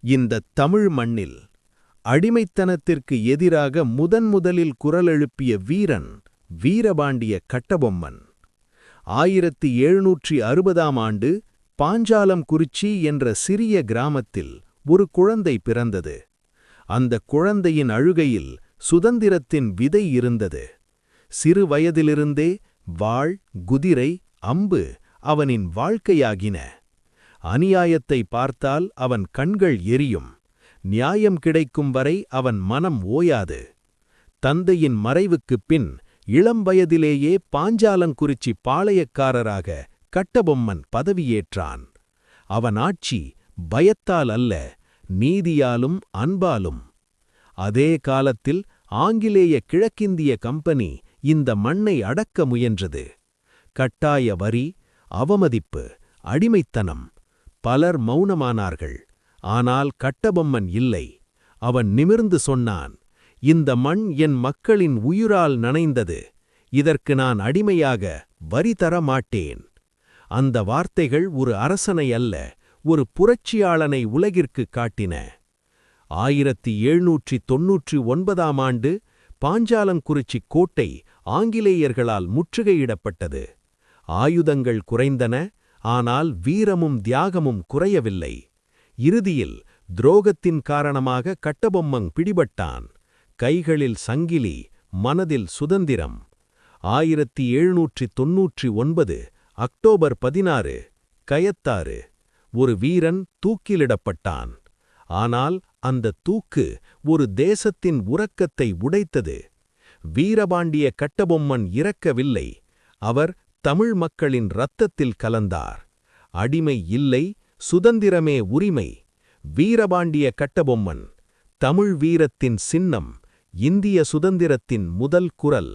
இந்த தமிழ் மண்ணில் அடிமைத்தனத்திற்கு எதிராக முதன்முதலில் குரலெழுப்பிய வீரன் வீரபாண்டிய கட்டபொம்மன். 1760ஆம் ஆண்டு பாஞ்சாலம்குறிச்சி என்ற சிறிய கிராமத்தில் ஒரு குழந்தை பிறந்தது. அந்த குழந்தையின் அழுகையில் சுதந்திரத்தின் விதை இருந்தது. சிறு வயதிலிருந்தே வாள், குதிரை, அம்பு அவனின் வாழ்க்கையாகின. அநியாயத்தை பார்த்தால் அவன் கண்கள் எரியும். நியாயம் கிடைக்கும் வரை அவன் மனம் ஓயாது. தந்தையின் மறைவுக்குப் பின் இளம் வயதிலேயே பாஞ்சாலங்குறிச்சி பாளையக்காரராக கட்டபொம்மன் பதவியேற்றான். அவன் ஆட்சி பயத்தால் அல்ல, நீதியாலும் அன்பாலும். அதே காலத்தில் ஆங்கிலேய கிழக்கிந்திய கம்பெனி இந்த மண்ணை அடக்க முயன்றது. கட்டாய வரி, அவமதிப்பு, அடிமைத்தனம். பலர் மௌனமானார்கள். ஆனால் கட்டபொம்மன் இல்லை. அவன் நிமிர்ந்து சொன்னான், இந்த மண் என் மக்களின் உயிரால் நனைந்தது. இதற்கு நான் அடிமையாக வரி தர மாட்டேன். அந்த வார்த்தைகள் ஒரு அரசனை அல்ல, ஒரு புரட்சியாளனை உலகிற்கு காட்டின. 1799ஆம் ஆண்டு பாஞ்சாலங்குறிச்சி கோட்டை ஆங்கிலேயர்களால் முற்றுகையிடப்பட்டது. ஆயுதங்கள் குறைந்தன, ஆனால் வீரமும் தியாகமும் குறையவில்லை. இறுதியில் துரோகத்தின் காரணமாக கட்டபொம்மன் பிடிபட்டான். கைகளில் சங்கிலி, மனதில் சுதந்திரம். 1799 அக்டோபர் 16 கயத்தாறு. ஒரு வீரன் தூக்கிலிடப்பட்டான். ஆனால் அந்த தூக்கு ஒரு தேசத்தின் உறக்கத்தை உடைத்தது. வீரபாண்டிய கட்டபொம்மன் இறக்கவில்லை. அவர் தமிழ் மக்களின் இரத்தத்தில் கலந்தார். அடிமை இல்லை, சுதந்திரமே உரிமை. வீரபாண்டிய கட்டபொம்மன் தமிழ் வீரத்தின் சின்னம், இந்திய சுதந்திரத்தின் முதல் குரல்.